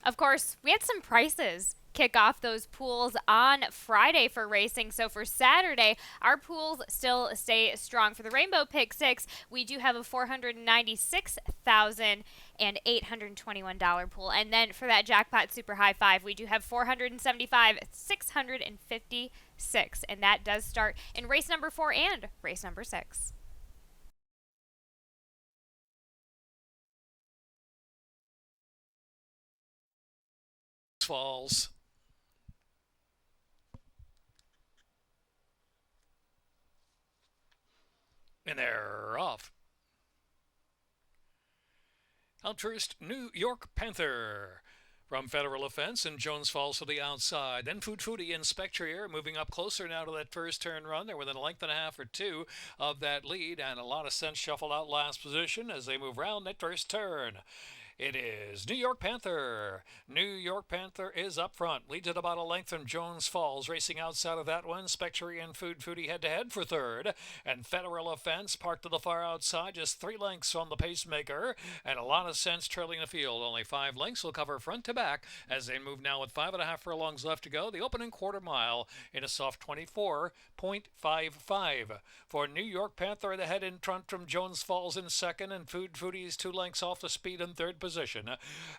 Of course, we had some prices kick off those pools on Friday for racing. So for Saturday, our pools still stay strong. For the Rainbow Pick 6, we do have a $496,821 pool. And then for that Jackpot Super High 5, we do have 475,656. And that does start in race number 4 and race number 6. Falls. And they're off. Out first, New York Panther. From Federal Offense and Jones Falls to the outside. Then Food Foodie and Spectrier moving up closer now to that first turn run. They're within a length and a half or two of that lead, and a lot of sense shuffled out last position as they move round that first turn. It is New York Panther. New York Panther is up front. Leads at about a length from Jones Falls. Racing outside of that one, Spectre and Food Foodie head to head for third. And Federal Offense parked to the far outside, just 3 lengths from the pacemaker. And a lot of sense trailing the field. Only 5 lengths will cover front to back as they move now with 5.5 furlongs left to go. The opening quarter mile in a soft 24.55. For New York Panther, the head in front from Jones Falls in second, and Food Foodie's 2 lengths off the speed in third position.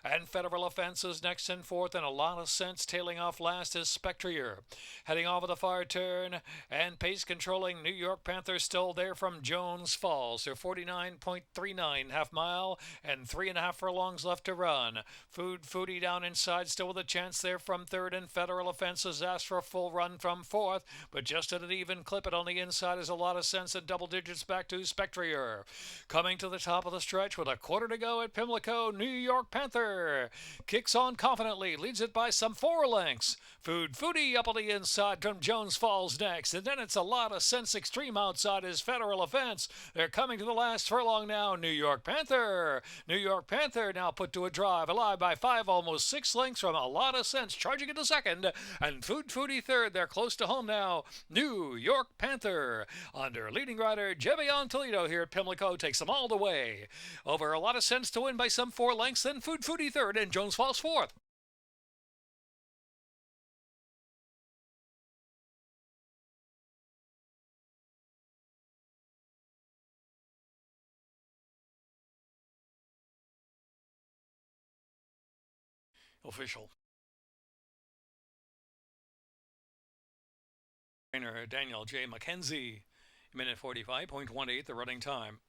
And Federal Offense is next in fourth, and a lot of sense tailing off last is Spectrier. Heading off of the far turn, and pace controlling New York Panther still there from Jones Falls. They're 49.39 half mile and 3.5 furlongs left to run. Food Foodie down inside still with a chance there from third, and Federal Offense has asked for a full run from fourth, but just at an even clip. It on the inside is a lot of sense at double digits back to Spectrier. Coming to the top of the stretch with a quarter to go at Pimlico, New York Panther kicks on confidently, leads it by some 4 lengths. Food Foodie up on the inside from Jones Falls next, and then it's a lot of sense extreme outside is Federal Offense. They're coming to the last furlong now. New York Panther. New York Panther now put to a drive, alive by 5, almost 6 lengths from a lot of sense, charging into second, and Food Foodie third. They're close to home now. New York Panther under leading rider Jevion Toledo here at Pimlico takes them all the way. Over a lot of sense to win by some 4 lengths, then Food Foodie third and Jones Falls fourth. Official. Trainer Daniel J. McKenzie, minute 45.18, the running time.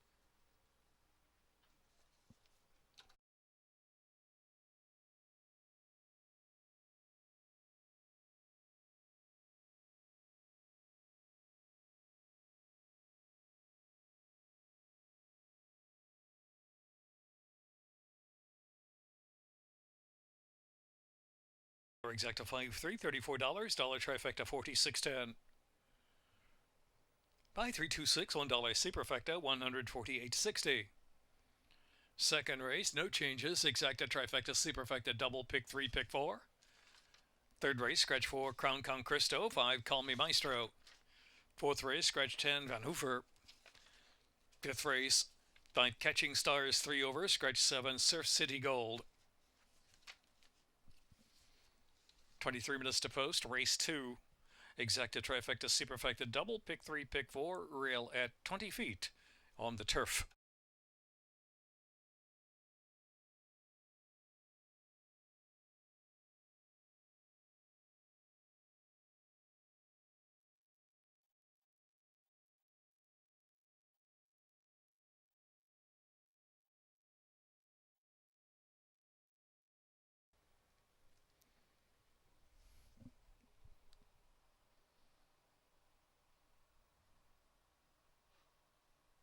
Exacta 5-3, $34. Dollar trifecta 46.10. Buy 326, $1 superfecta 148.60. Second race, no changes. Exacta trifecta superfecta double pick 3, pick 4. Third race, scratch 4, Crown Count Cristo, 5, Call Me Maestro. Fourth race, scratch 10, Van Hoofer. Fifth race, 5, Catching Stars 3 over, scratch 7, Surf City Gold. 23 minutes to post, race 2. Exacta trifecta superfecta double, pick 3, pick 4, rail at 20 feet on the turf.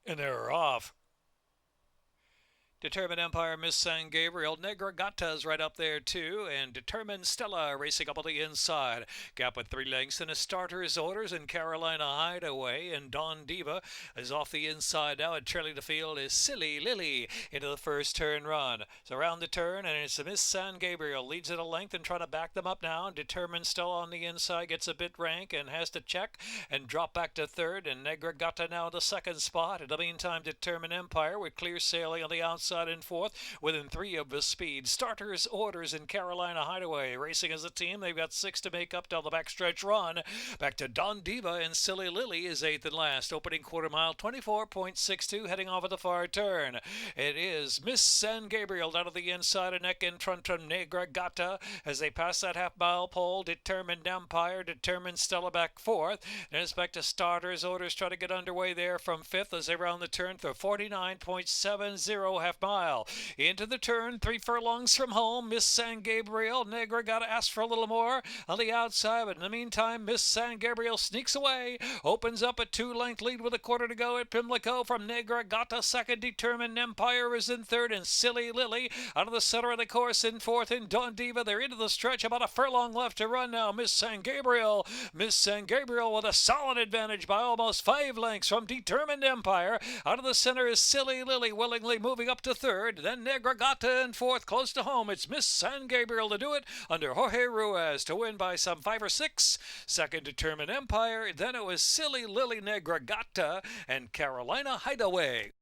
And they're off. Determined Empire, Miss San Gabriel. Negra Gata's right up there, too. And Determined Stella racing up on the inside. Gap with 3 lengths in a starter's orders. And Carolina Hideaway. And Dawn Diva is off the inside now. And trailing the field is Silly Lily into the first turn run. So around the turn, and it's Miss San Gabriel. Leads at a length and trying to back them up now. And Determined Stella on the inside gets a bit rank and has to check and drop back to third. And Negra Gata now in the second spot. In the meantime, Determined Empire with clear sailing on the outside. outside in fourth, within 3 of his speed. Starters, Orders, and Carolina Hideaway. Racing as a team, they've got 6 to make up down the backstretch run. Back to Don Diva, and Silly Lily is 8th and last. Opening quarter mile, 24.62, heading off at the far turn. It is Miss San Gabriel down to the inside, a neck in front from Negra Gata as they pass that half-mile pole. Determined Empire, Determined Stella back fourth. Then it's back to Starters, Orders try to get underway there from fifth as they round the turn for 49.70 half mile. Into the turn, 3 furlongs from home. Miss San Gabriel, Negra got to ask for a little more on the outside, but in the meantime, Miss San Gabriel sneaks away, opens up a 2-length lead with a quarter to go at Pimlico from Negra Gata. Second, Determined Empire is in third, and Silly Lily out of the center of the course in fourth. And Don Diva, they're into the stretch, about a furlong left to run now. Miss San Gabriel with a solid advantage by almost 5 lengths from Determined Empire. Out of the center is Silly Lily, willingly moving up to third. Then Negra Gata in fourth, close to home. It's Miss San Gabriel to do it under Jorge Ruiz to win by some 5 or 6. Second, Determined Empire. Then it was Silly Lily, Negra Gata, and Carolina Hideaway.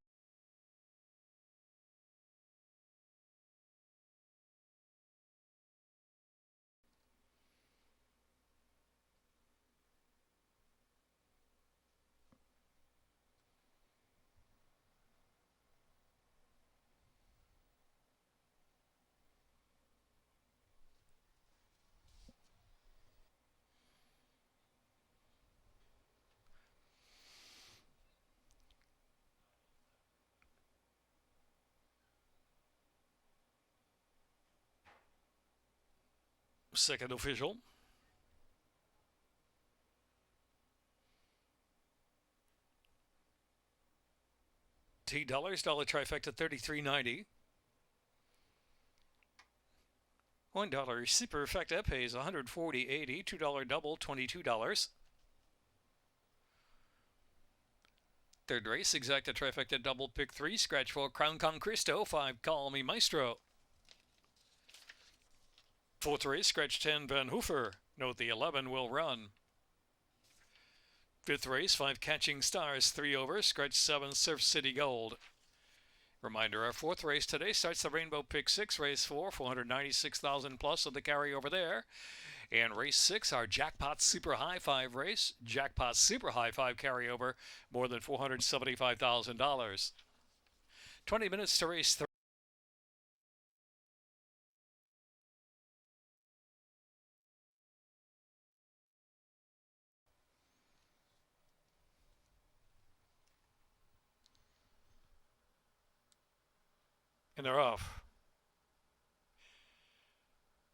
Second official. $T dollar trifecta $33.90. $1 superfecta pays $140.80. $2 double $22. Third race, exacta trifecta double pick 3, scratch 4, Crown Concristo, 5, Call Me Maestro. Fourth race, scratch 10, Van Hoofer. Note the 11 will run. Fifth race, 5 Catching Stars, 3 over, scratch 7, Surf City Gold. Reminder, our fourth race today starts the Rainbow Pick 6, race 4, 496,000 plus of the carryover there. And race 6, our Jackpot Super High 5 race, Jackpot Super High 5 carryover, more than $475,000. 20 minutes to race 3. And they're off.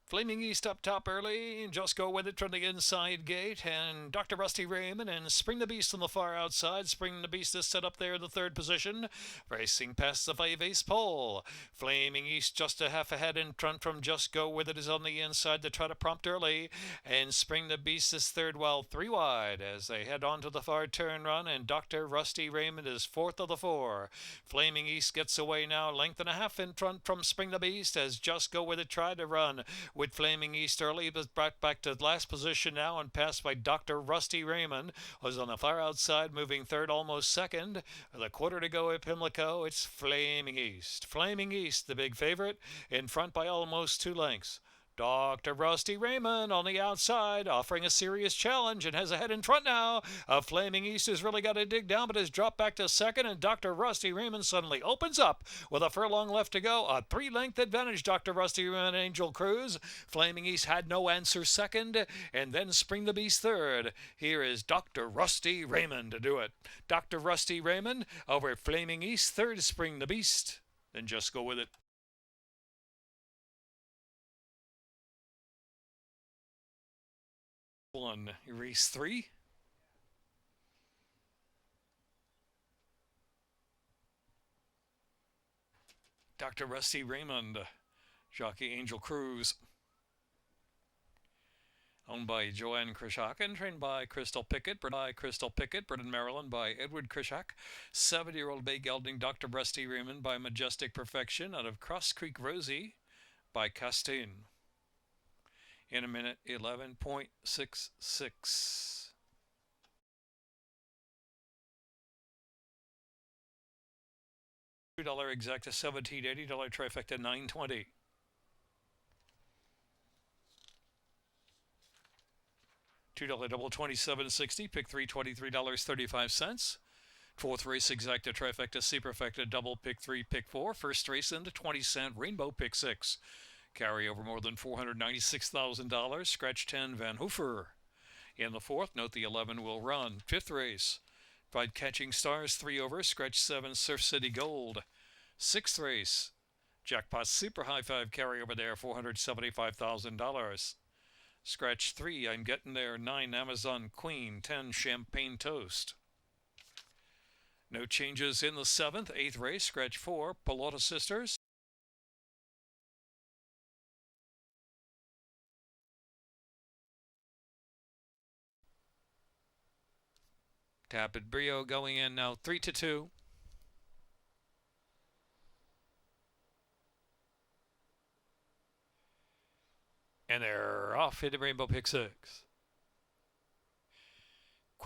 Flaming East up top early, Just Go With It from the inside gate, and Dr. Rusty Raymond and Spring the Beast on the far outside. Spring the Beast is set up there in the third position, racing past the 5-ace pole. Flaming East just a half ahead in front from Just Go With It is on the inside to try to prompt early, and Spring the Beast is third while 3 wide as they head on to the far turn run, and Dr. Rusty Raymond is fourth of the 4. Flaming East gets away now, length and a half in front from Spring the Beast as Just Go With It tried to run with Flaming East early, but brought back to last position now and passed by Dr. Rusty Raymond, who's on the far outside, moving third, almost second. With a quarter to go at Pimlico, it's Flaming East. Flaming East, the big favorite, in front by almost 2 lengths. Dr. Rusty Raymond on the outside, offering a serious challenge and has a head in front now. Flaming East has really got to dig down, but has dropped back to second, and Dr. Rusty Raymond suddenly opens up with a furlong left to go. A 3-length advantage, Dr. Rusty Raymond, Angel Cruz. Flaming East had no answer second, and then Spring the Beast third. Here is Dr. Rusty Raymond to do it. Dr. Rusty Raymond over Flaming East, third Spring the Beast. Then Just Go With It. On race 3. Dr. Rusty Raymond, jockey Angel Cruz. Owned by Joanne Krishak and trained by Crystal Pickett, Britain, Maryland by Edward Krishak. 7-year-old bay gelding Dr. Rusty Raymond by Majestic Perfection out of Cross Creek Rosie by Castine. In a minute, 11.66. $2 exacta 1780, $1 trifecta 920. $2 double 27.60, pick three $23.35. Fourth race exacta trifecta superfecta double pick three pick four. First race in the 20-cent rainbow pick six. Carry over more than $496,000. Scratch 10 Van Hoofer. In the fourth, note the 11 will run. Fifth race, Five Catching Stars 3 over. Scratch 7 Surf City Gold. Sixth race, Jackpot Super High 5 carry over there $475,000. Scratch 3, I'm getting there, 9 Amazon Queen, 10 Champagne Toast. No changes in the seventh, eighth race, scratch 4, Pelota Sisters. Tapit Brio going in now 3-2. And they're off into Rainbow Pick 6.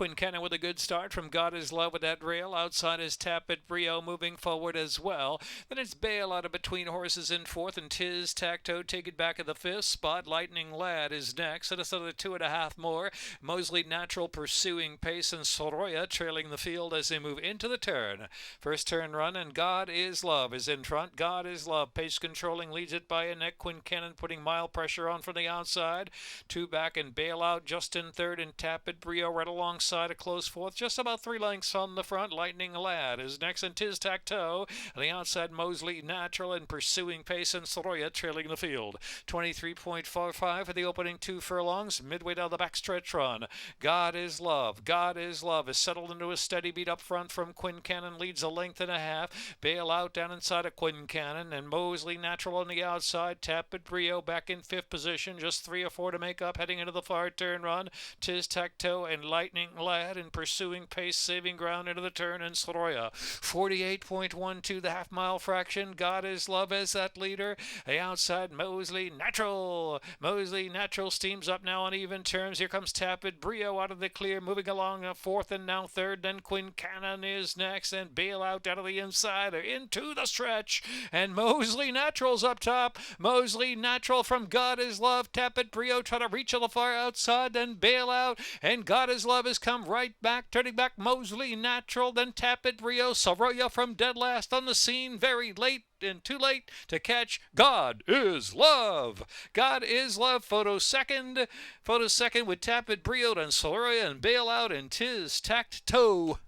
Quincannon with a good start from God Is Love with that rail. Outside is Tapit Brio moving forward as well. Then it's Bale out of between horses in fourth, and Tiz Tacto take it back at the fifth spot. Lightning Lad is next, and it's another 2.5 more. Mosley Natural pursuing pace, and Soroya trailing the field as they move into the turn. First turn run, and God Is Love is in front. God Is Love pace controlling, leads it by a neck. Quincannon putting mild pressure on from the outside. Two back and Bale out just in third, and Tapit Brio right alongside a close fourth, just about 3 lengths on the front. Lightning Lad is next, and Tiz Tacto. On the outside, Mosley Natural and pursuing pace, and Soroya trailing the field. 23.45 for the opening 2 furlongs. Midway down the backstretch run, God Is Love. God Is Love is settled into a steady beat up front from Quincannon, leads a length and a half. Bale out down inside of Quincannon, and Mosley Natural on the outside. Tapit Brio back in fifth position, just 3 or 4 to make up heading into the far turn run. Tiz Tacto and Lightning Lad in pursuing pace, saving ground into the turn, and Soroya 48.12 the half-mile fraction. God Is Love as that leader. The outside, Mosley Natural. Mosley Natural steams up now on even terms. Here comes Tapit Brio out of the clear, moving along fourth and now third. Then Quincannon is next, and Bale out of the inside. They're into the stretch, and Mosley Natural's up top. Mosley Natural from God Is Love. Tapit Brio try to reach on the far outside, then Bale out, and God Is Love has come right back, turning back. Mosley Natural, then Tapit Brio. Soroya from dead last on the scene, very late and too late to catch God Is Love. God Is Love, photo second. Photo second with Tapit Brio and Soroya and Bale out, and Tiz Tacto.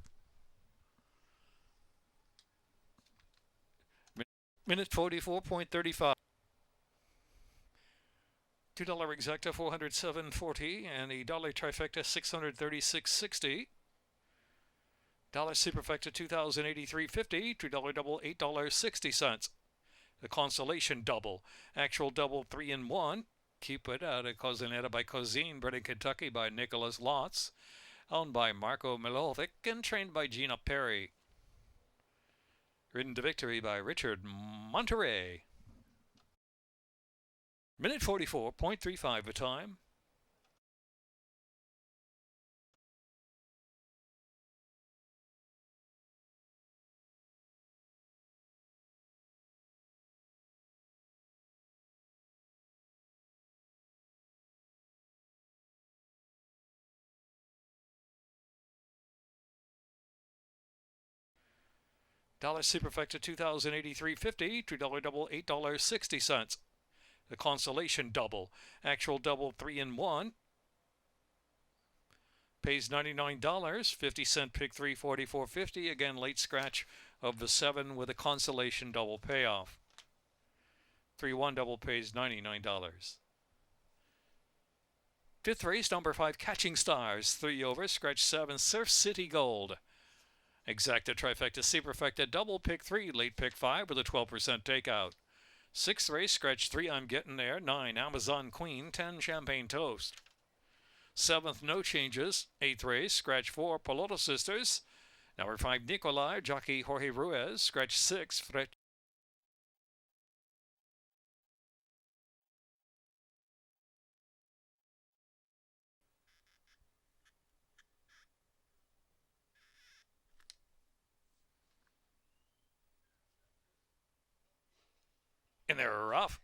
Minute 44.35. $2 exacta 407.40, and the dollar trifecta 636.60. Dollar superfecta 2083.50. $2 double $8.60. The consolation double, actual double 3 in 1. Keep it out of Cosinetta by Cosine, bred in Kentucky by Nicholas Lotz, owned by Marco Milovic, and trained by Gina Perry. Ridden to victory by Richard Monterey. Minute 44.35 the time. Dollar superfecta 2083.50. $2 double $8.60. The consolation double, actual double 3 in 1. Pays $99. 50-cent pick 3 $44.50. Again, late scratch of the 7 with a consolation double payoff. 3-1 double pays $99. Fifth race, number 5, Catching Stars. 3 over, scratch 7, Surf City Gold. Exacta trifecta superfecta double pick 3, late pick 5 with a 12% takeout. Sixth race, scratch 3, I'm getting there. 9, Amazon Queen. 10, Champagne Toast. Seventh, no changes. Eighth race, scratch 4, Pelota Sisters. Number 5, Nicolai, jockey Jorge Ruiz. Scratch 6, And they're off.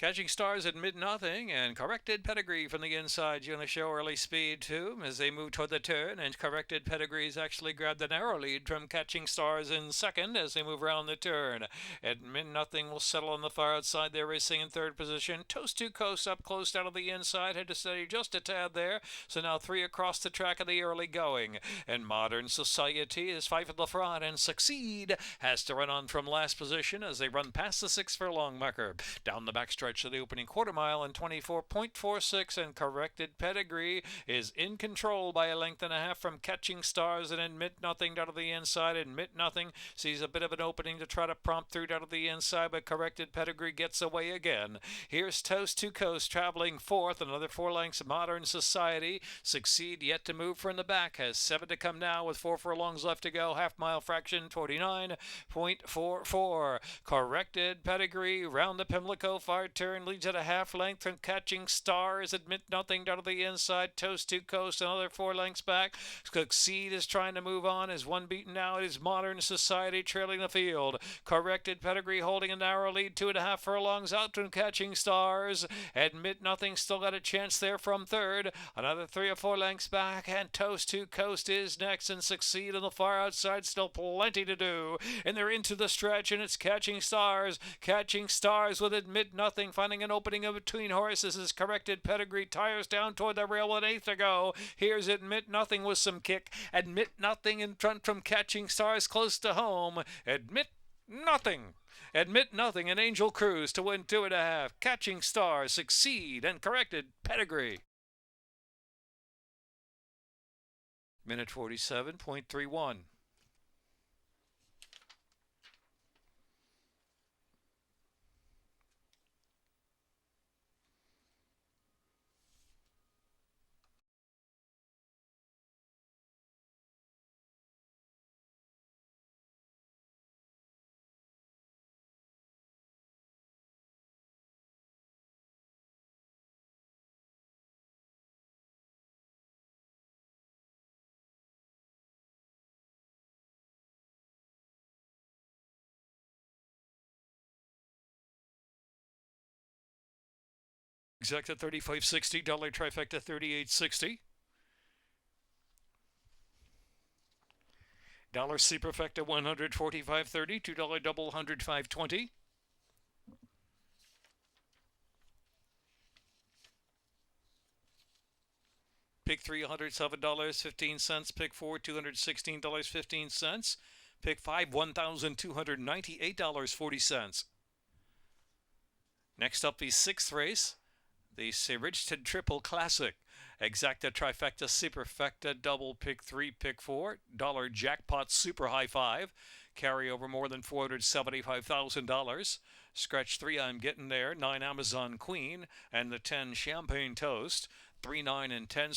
Catching Stars at mid-nothing, and Corrected Pedigree from the inside. Going to show early speed too as they move toward the turn, and Corrected Pedigree's actually grabbed the narrow lead from Catching Stars in second as they move around the turn. At mid-nothing will settle on the far outside. They're racing in third position. Toast to Coast up close down to the inside, had to steady just a tad there. So now three across the track of the early going. And Modern Society is five at the front, and Succeed has to run on from last position as they run past the 6 furlong marker. Down the backstretch of the opening quarter mile in 24.46, and Corrected Pedigree is in control by a length and a half from Catching Stars, and Admit Nothing down to the inside. Admit Nothing sees a bit of an opening to try to prompt through down to the inside, but Corrected Pedigree gets away again. Here's Toast to Coast traveling fourth, another 4 lengths. Modern Society Succeed yet to move from the back, has 7 to come now with 4 furlongs left to go. Half mile fraction 29.44. Corrected Pedigree round the Pimlico far turn leads at a half length from Catching Stars. Admit Nothing down to the inside. Toast to Coast another 4 lengths back. Succeed is trying to move on. Is one beaten now. It is Modern Society trailing the field. Corrected Pedigree holding a narrow lead, 2.5 furlongs out from Catching Stars. Admit Nothing still got a chance there from third. Another 3 or 4 lengths back, and Toast to Coast is next, and Succeed on the far outside. Still plenty to do, and they're into the stretch, and it's Catching Stars. Catching Stars with Admit Nothing finding an opening in between horses as Corrected Pedigree tires down toward the rail with 8 to go. Here's Admit Nothing with some kick. Admit Nothing in front from Catching Stars close to home. Admit Nothing. Admit Nothing and Angel Cruise to win 2.5. Catching Stars, Succeed, and Corrected Pedigree. Minute 47.31. Exacta $35.60, dollar trifecta $38.60. Dollar superfecta $145.30, $2 double $105.20. Pick 3 $107.15. Pick 4 $216.15. Pick 5 $1,298.40. Next up, the 6th race, the Bridgeton Triple Classic. Exacta trifecta superfecta double pick 3 pick 4 dollar jackpot super high 5 carry over more than $475,000. Scratch 3 I'm getting there, 9 Amazon Queen, and the 10 Champagne Toast. 3 9 and 10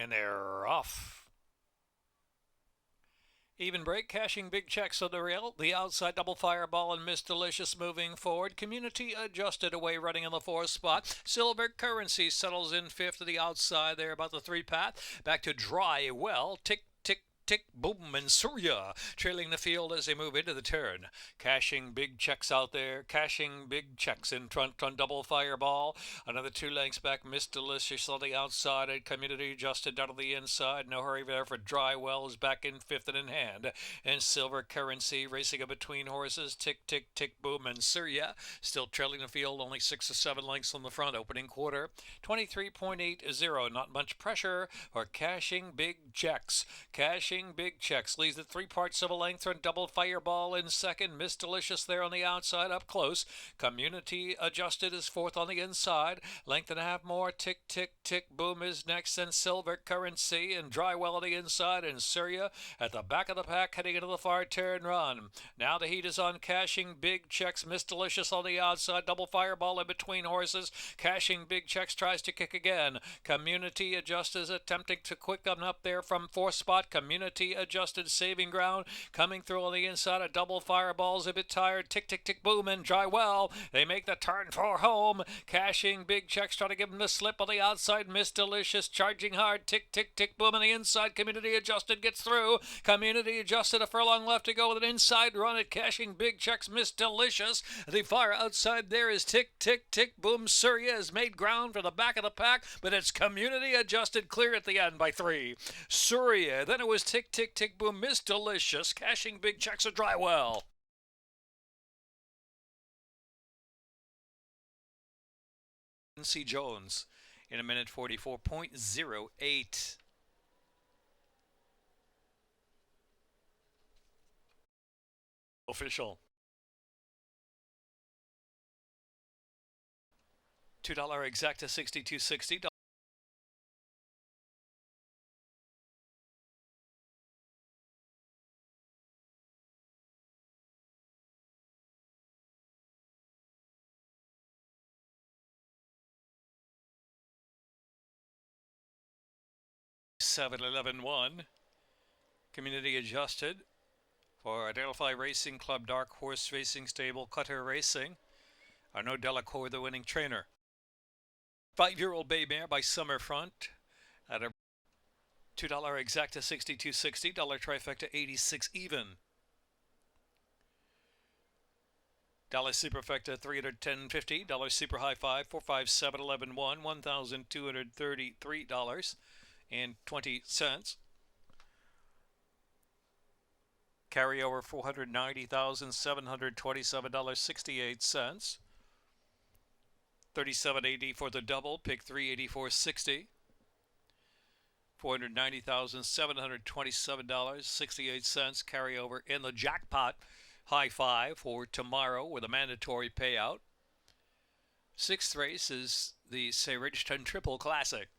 and they're off. Even break, cashing big checks on the rail. The outside double fireball and Miss Delicious moving forward. Community adjusted away, running in the 4th spot. Silver Currency settles in 5th to the outside there, about the 3 path. Back to Dry Well. Tick, tick, tick, boom, and Surya trailing the field as they move into the turn. Cashing big checks out there. Cashing big checks in front on double fireball. Another 2 lengths back. Miss Delicious on the outside. And Community adjusted down to the inside. No hurry there for Dry Well is back in 5th and in hand. And Silver Currency racing in between horses. Tick, tick, tick, boom, and Surya still trailing the field. Only 6 or 7 lengths on the front. Opening quarter 23.80. Not much pressure for Cashing Big Checks. Cashing Big Checks leads at 3 parts of a length on double fireball in second. Miss Delicious there on the outside up close. Community adjusted is 4th on the inside. Length and a half more. Tick, tick, tick, boom is next. And Silver Currency and Dry Well on the inside. And Surya at the back of the pack heading into the far turn run. Now the heat is on Cashing Big Checks. Miss Delicious on the outside. Double fireball in between horses. Cashing Big Checks tries to kick again. Community adjusted is attempting to quick them up there from 4th spot. Community Community Adjusted saving ground. Coming through on the inside, a double fireball's a bit tired. Tick, tick, tick, boom, and dry well. They make the turn for home. Cashing big checks, trying to give them the slip on the outside. Miss Delicious charging hard. Tick, tick, tick, boom on the inside. Community Adjusted gets through. Community Adjusted, a furlong left to go with an inside run at Cashing big checks. Miss Delicious. The far outside there is Tick, tick, tick, boom. Surya has made ground for the back of the pack, but it's Community Adjusted clear at the end by 3. Surya, then it was Tick, tick, tick, boom. Miss Delicious. Cashing big checks at dry well. C. Jones in a minute 44.08. Official. $2 exacta 62.60. $7.11.1. Community Adjusted for Adelphi Racing Club, Dark Horse Racing Stable, Cutter Racing. Arnaud Delacour, the winning trainer. 5-year-old bay mare by Summerfront at a $2 exacta 62.60. Dollar trifecta 86 even. Dollar superfecta 310.50. Dollar super high 5 457.11.1. $1,233.20. Carryover $490,727.68. 37.80 for the double. Pick 384.60. $490,727.68. Carryover in the jackpot. High 5 for tomorrow with a mandatory payout. 6th race is the St. Richton Triple Classic.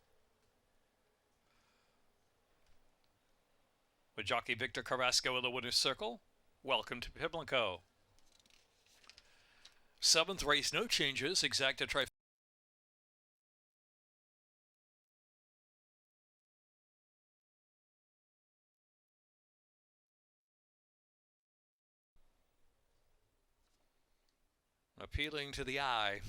With jockey Victor Carrasco in the winner's circle. Welcome to Pimlico. 7th race, no changes. Exacta trifecta. Appealing to the eye.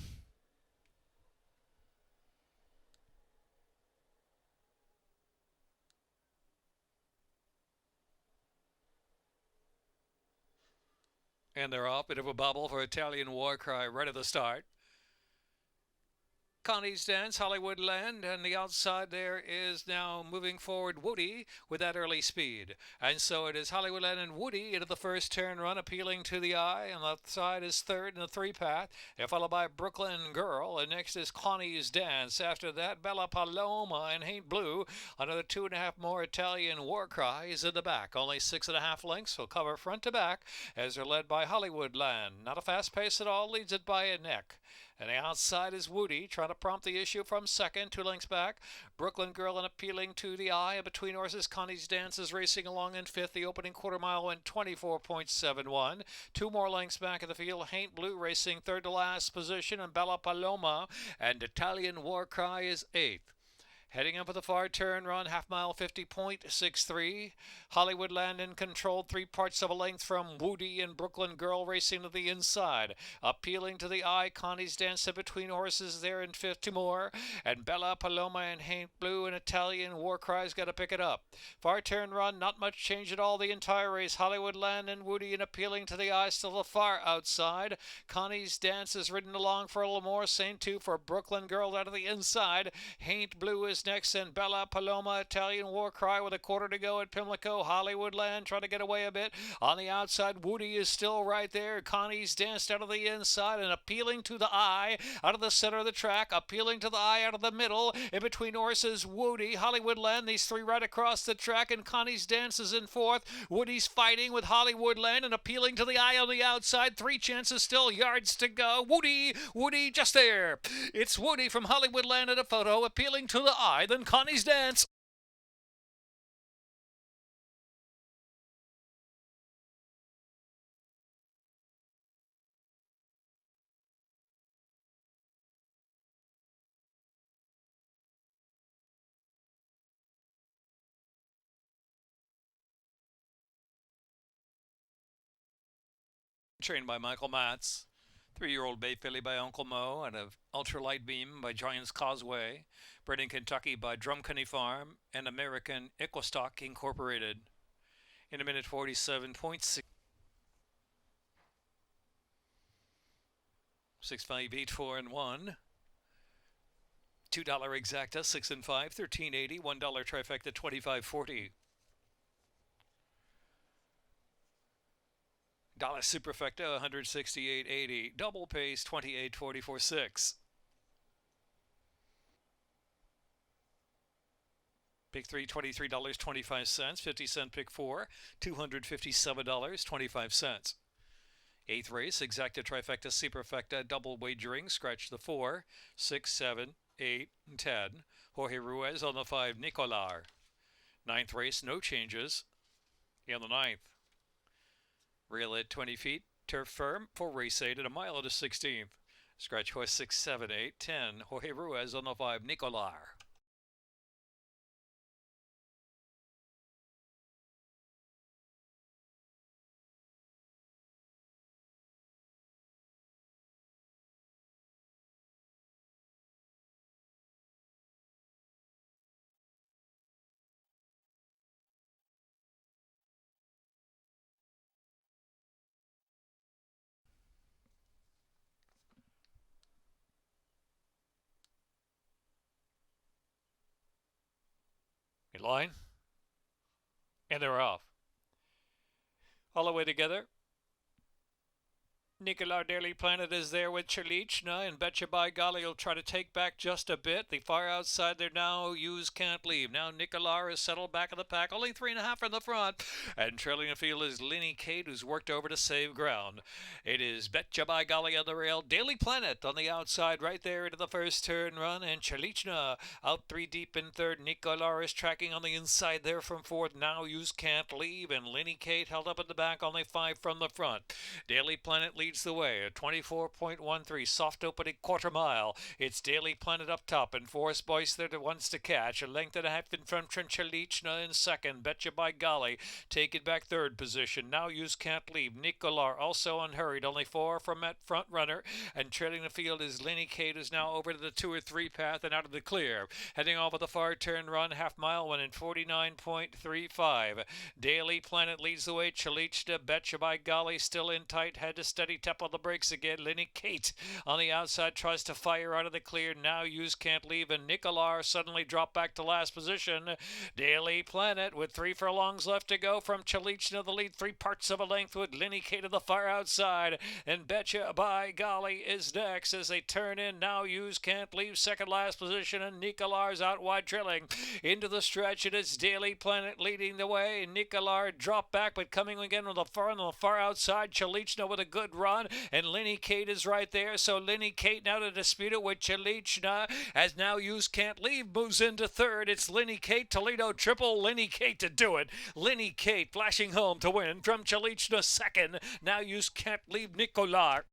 And they're off. Bit of a bubble for Italian War Cry right at the start. Connie's Dance, Hollywood Land, and the outside there is now moving forward Woody with that early speed. And so it is Hollywood Land and Woody into the first turn run, appealing to the eye. And the side is third in the 3-path. They're followed by Brooklyn Girl, and next is Connie's Dance. After that, Bella Paloma and Haint Blue. Another 2.5 more Italian War Cry is in the back. Only 6.5 lengths will cover front to back as they're led by Hollywood Land. Not a fast pace at all, leads it by a neck. And the outside is Woody, trying to prompt the issue from second, 2 lengths back. Brooklyn Girl and appealing to the eye. Between horses, Connie's Dance is racing along in 5th. The opening quarter mile went 24.71. 2 more lengths back of the field. Haint Blue racing 3rd to last position, and Bella Paloma and Italian War Cry is 8th. Heading up with the far turn run, half mile 50.63. Hollywood Land in control, 3 parts of a length from Woody and Brooklyn Girl racing to the inside. Appealing to the eye, Connie's Dance in between horses there in 5th, 2 more. And Bella Paloma and Haint Blue and Italian War Cry's got to pick it up. Far turn run, not much change at all the entire race. Hollywood Land and Woody and appealing to the eye, still the far outside. Connie's Dance is ridden along for a little more. Same 2 for Brooklyn Girl out of the inside. Haint Blue is next, and Bella Paloma, Italian War Cry with a quarter to go at Pimlico. Hollywood Land trying to get away a bit. On the outside, Woody is still right there. Connie's Danced out of the inside and appealing to the eye out of the center of the track. Appealing to the eye out of the middle. In between horses, Woody, Hollywood Land, these 3 right across the track, and Connie's Dance is in 4th. Woody's fighting with Hollywood Land and appealing to the eye on the outside. 3 chances still, yards to go. Woody just there. It's Woody from Hollywood Land at a photo, appealing to the eye. Then Connie's Dance. Trained by Michael Matz. 3-year-old Bay Filly by Uncle Mo, and of Ultralight Beam by Giants Causeway, bred in Kentucky by Drumconney Farm and American Equistock Incorporated. In a minute 47.6. 6, 5, 8, 4, and 1. $2 exacta, 6 and 5, $13.80. $1 trifecta, $25.40. Dollar superfecta, $168.80. Double pace, $28.44. 6. Pick 3, $23.25. 50-cent pick 4, $257.25. Eighth race, exacta, trifecta, superfecta, double wagering. Scratch the 4, 6, 7, 8, and 10. Jorge Ruiz on the 5, Nicolar. Ninth race, no changes in the ninth. Rail at 20 feet, turf firm for race 8 at a mile to 16th. Scratch horse 6, 7, 8, 10. Jorge Ruiz on the 5, Nicolar. In line, and they're off. All the way together. Nicolar Daily Planet is there with Chalichna, and Betcha by Golly will try to take back just a bit. The far outside there now, Use Can't Leave. Now Nicolar is settled back in the pack, only 3.5 in the front. And trailing the field is Linny Kate, who's worked over to save ground. It is Betcha by Golly on the rail, Daily Planet on the outside right there into the first turn run, and Chalichna out 3 deep in third. Nicolar is tracking on the inside there from fourth. Now Use Can't Leave, and Linny Kate held up at the back, only 5 from the front. Daily Planet leads the way at 24.13, soft opening quarter mile. It's Daily Planet up top, and Forest Boyce there wants to catch. A length and a half in front from Chalichna in second. Betcha by Golly take it back third position. Now Use Can't Leave. Nicolar also unhurried, only 4 from that front runner, and trailing the field is Linny Kate, who's now over to the 2 or 3 path and out of the clear. Heading off with a far turn run, half mile one in 49.35. Daily Planet leads the way. Chalichna, Betcha by Golly still in tight, had to steady tap on the brakes again. Linny Kate on the outside tries to fire out of the clear. Now Use Can't Leave, and Nicolar suddenly dropped back to last position. Daily Planet with 3 furlongs left to go from Chalichna, the lead 3 parts of a length with Linny Kate on the far outside, and Betcha by Golly is next as they turn in. Now Use Can't Leave second last position, and Nicolar's out wide trailing into the stretch. It is Daily Planet leading the way. Nicolar dropped back, but coming again on the far outside. Chalichna with a good run, and Linny Kate is right there. So Linny Kate now to dispute it with Chalichna, as now Use Can't Leave moves into third. It's Linny Kate, Toledo triple, Linny Kate to do it. Linny Kate flashing home to win from Chalichna second. Now Use Can't Leave, Nicolar.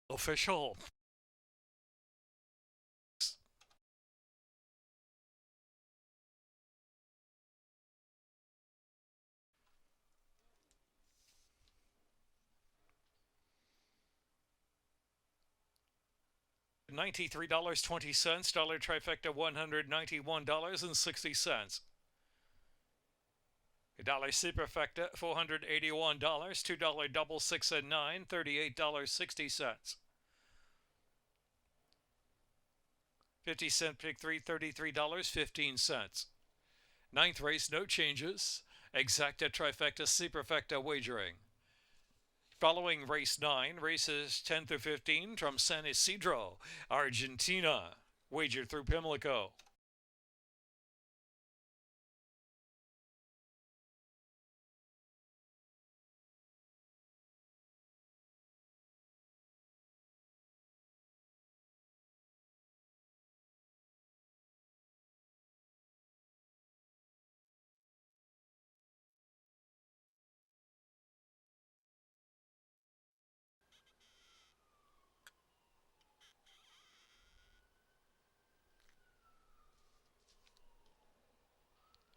Official. $93.20, dollar trifecta $191.60. Dollar superfecta $481, $2 double 6 and 9, $38.60. 50-cent pick 3, $33.15. Ninth race, no changes. Exacta, trifecta, superfecta wagering. Following race 9, races 10 through 15 from San Isidro, Argentina. Wagered through Pimlico.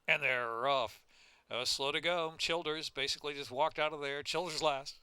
And they're off. Slow to go. Childers basically just walked out of there. Childers last.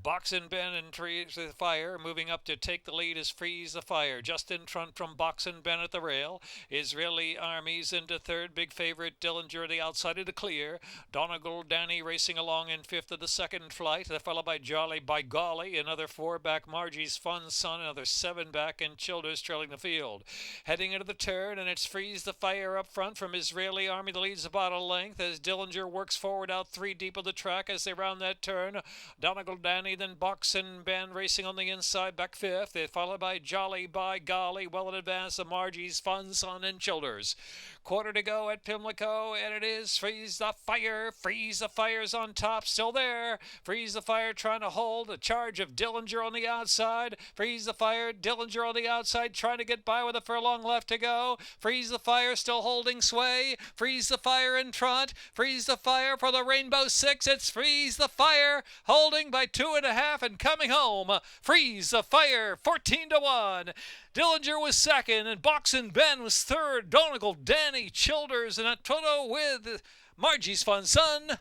Boxin' Ben and Freeze the Fire moving up to take the lead is Freeze the Fire. Just in front from Boxin' Ben at the rail. Israeli Armies into third. Big favorite Dillinger the outside of the clear. Donegal Danny racing along in fifth of the second flight. Followed by Jolly by Golly. Another four back. Margie's Fun Son. Another seven back. And Childers trailing the field. Heading into the turn, and it's Freeze the Fire up front from Israeli Army that leads about a length as Dillinger works forward out three deep of the track as they round that turn. Donegal Danny, then Boxin' Ben racing on the inside, back fifth. They're followed by Jolly by Golly, well in advance of Margie's Fun Son and Childers. Quarter to go at Pimlico, and it is Freeze the Fire. Freeze the Fire's on top, still there. Freeze the Fire trying to hold a charge of Dillinger on the outside. Freeze the Fire, Dillinger on the outside, trying to get by with a furlong left to go. Freeze the Fire still holding sway. Freeze the Fire in front. Freeze the Fire for the Rainbow Six. It's Freeze the Fire holding by 2.5 and coming home. Freeze the Fire 14-1. Dillinger was second, and Boxin' Ben was third. Donegal, Danny, Childers, and a Toto with Margie's Fun Son.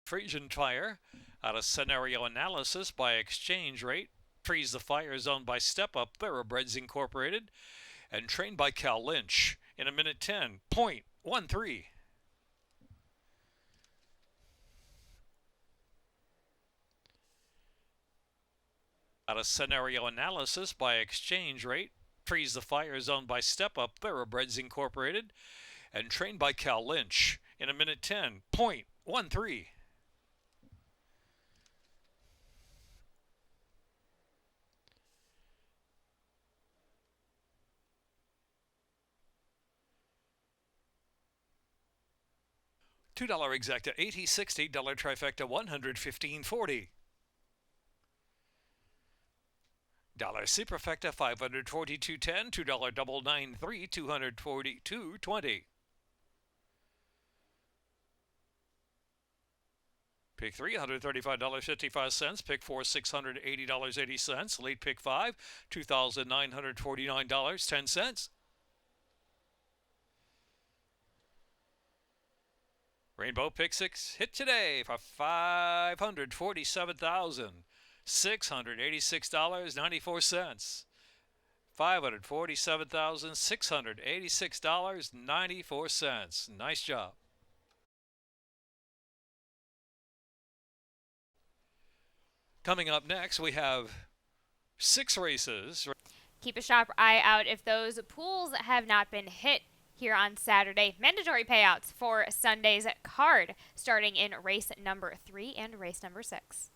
Frisian Fire out of scenario analysis by exchange rate. Freeze the Fire is owned by Step Up Thoroughbreds Incorporated and trained by Cal Lynch in a minute 10.13. Out of scenario analysis by exchange rate. Freeze the Fire is owned by Step Up Thoroughbreds Incorporated and trained by Cal Lynch in a minute 10.13. $2 exacta 80.60, $1 trifecta 115.40. Dollar superfecta 542.10, $2 double 93, 242.20. Pick 3, $135.55. Pick 4, $680.80. Late pick 5, $2,949.10. Rainbow Pick 6 hit today for $547,686.94. $547,686.94. Nice job. Coming up next, we have 6 races. Keep a sharp eye out if those pools have not been hit here on Saturday. Mandatory payouts for Sunday's card, starting in race number 3 and race number 6.